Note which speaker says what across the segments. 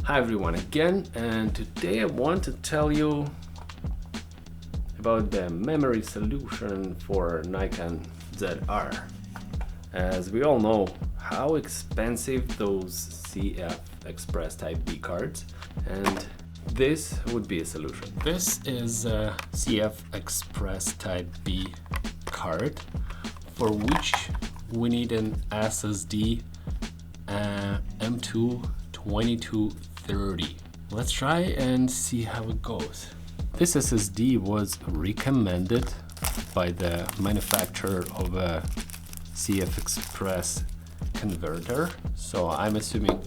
Speaker 1: Hi everyone again, and today I want to tell you about the memory solution for Nikon ZR. As we all know how expensive those CFExpress Type B cards, and this would be a solution. This is a CFExpress Type B card for which we need an SSD M2 2230. Let's try and see how it goes. This SSD was recommended by the manufacturer of a CFExpress converter, so I'm assuming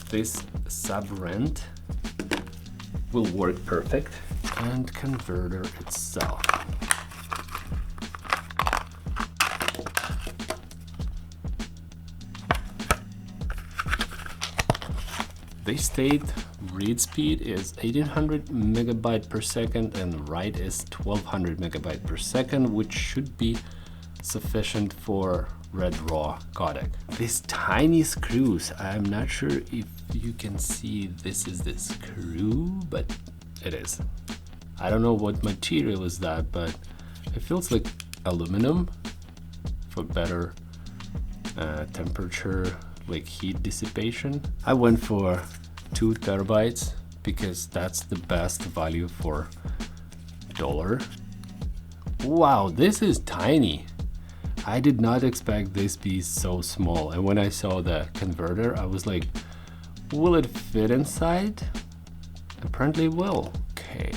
Speaker 1: this sub-rent will work perfect, and converter itself. They state read speed is 1800 megabyte per second and write is 1200 megabyte per second, which should be sufficient for red raw codec. These tiny screws, I'm not sure if you can see this is the screw, but it is. I don't know what material is that, but it feels like aluminum for better temperature, like heat dissipation. I went for 2 terabytes because that's the best value for $1. Wow, this is tiny. I did not expect this to be so small, and when I saw the converter I was like, will it fit inside? Apparently it will. Okay.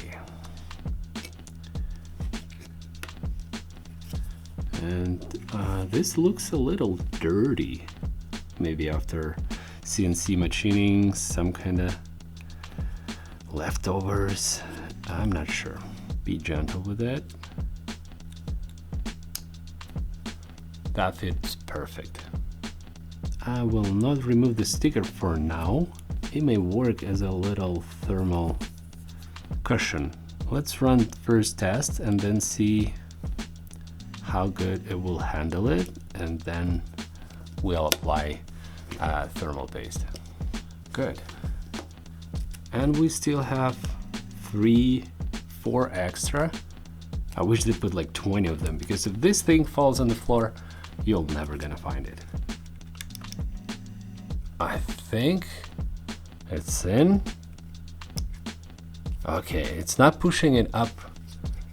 Speaker 1: And this looks a little dirty. Maybe after CNC machining, some kind of leftovers. I'm not sure. Be gentle with it. That fits perfect. I will not remove the sticker for now. It may work as a little thermal cushion. Let's run first test and then see how good it will handle it, and then we'll apply thermal paste. Good. And we still have 4 extra. I wish they put like 20 of them, because if this thing falls on the floor, you're never gonna find it. I think it's in. Okay, it's not pushing it up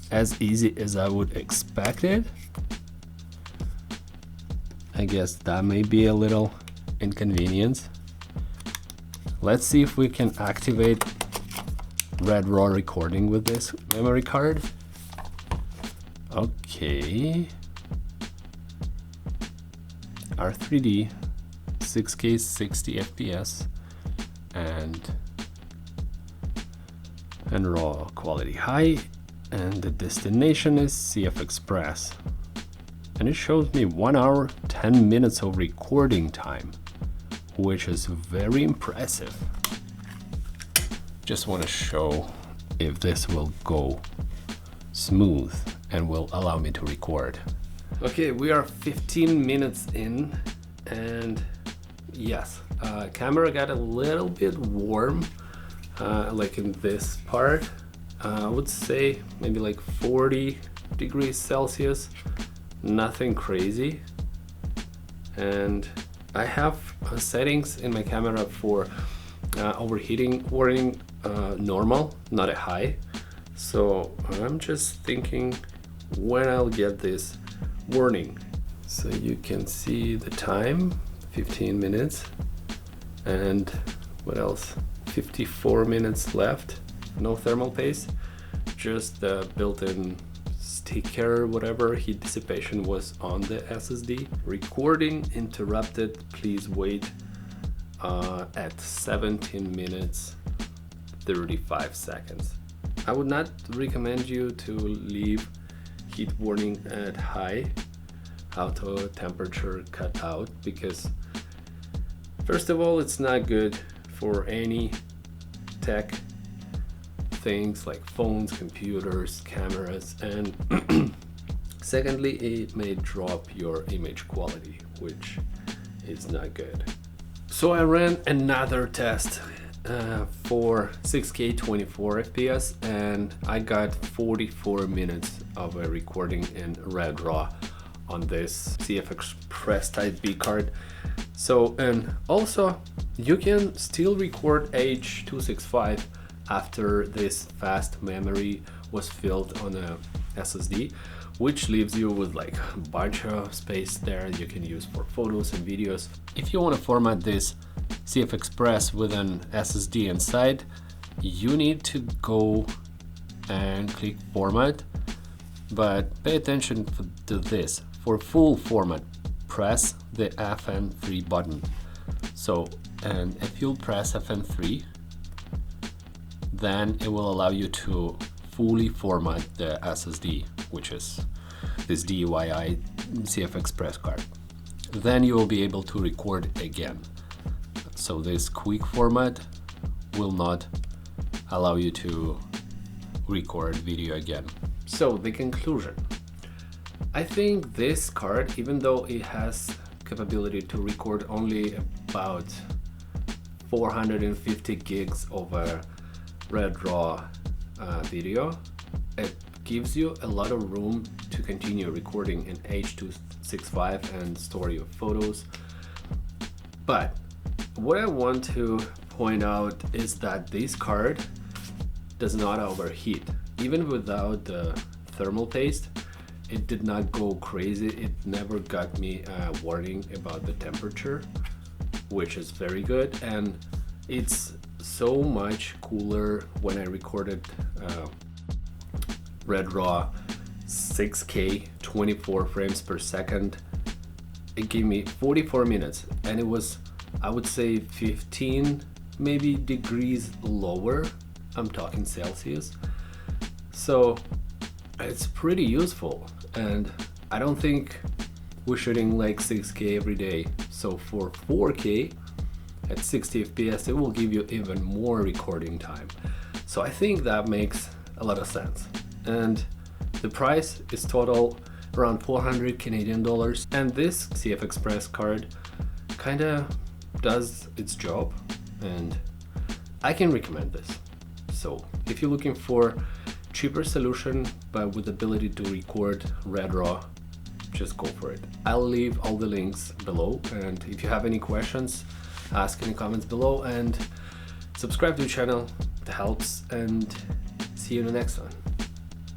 Speaker 1: as easy as I would expect it. I guess that may be a little inconvenience. Let's see if we can activate red raw recording with this memory card. Okay. R3D, 6K 60 FPS, and raw quality high, and the destination is CFExpress. And it shows me 1 hour 10 minutes of recording time, which is very impressive. Just want to show if this will go smooth and will allow me to record. Okay, we are 15 minutes in, and yes, camera got a little bit warm, like in this part. I would say maybe like 40 degrees Celsius. Nothing crazy. And I have settings in my camera for overheating warning, normal, not a high. So I'm just thinking when I'll get this warning. So you can see the time, 15 minutes, and what else? 54 minutes left. No thermal paste, just the built-in sticker, whatever, heat dissipation was on the SSD. Recording interrupted, please wait, at 17 minutes 35 seconds. I would not recommend you to leave heat warning at high, auto temperature cut out, because first of all, it's not good for any tech things like phones, computers, cameras, and secondly, it may drop your image quality, which is not good. So I ran another test for 6K 24 FPS, and I got 44 minutes of a recording in Red RAW on this CFExpress Type B card. So, and also you can still record H.265 after this fast memory was filled on a SSD, which leaves you with like a bunch of space there you can use for photos and videos. If you want to format this CFExpress with an SSD inside, you need to go and click format, but pay attention to this. For full format, press the Fn3 button. So, and if you press Fn3, then it will allow you to fully format the SSD, which is this DIY CFExpress card. Then you will be able to record again. So this quick format will not allow you to record video again. So the conclusion. I think this card, even though it has capability to record only about 450 gigs of a Red RAW video, it gives you a lot of room to continue recording in H.265 and store your photos. But what I want to point out is that this card does not overheat. Even without the thermal paste, it did not go crazy. It never got me a warning about the temperature, which is very good. And it's so much cooler when I recorded Red RAW 6K 24 frames per second. It gave me 44 minutes, and it was, I would say, 15 maybe degrees lower. I'm talking Celsius. So it's pretty useful, and I don't think we're shooting like 6K every day. So for 4K at 60 FPS, it will give you even more recording time. So I think that makes a lot of sense. And the price is total around 400 Canadian dollars. And this CFExpress card kinda does its job, and I can recommend this. So if you're looking for cheaper solution but with the ability to record Red RAW, just go for it. I'll leave all the links below, and if you have any questions, ask in the comments below, and subscribe to the channel. It helps, and see you in the next one.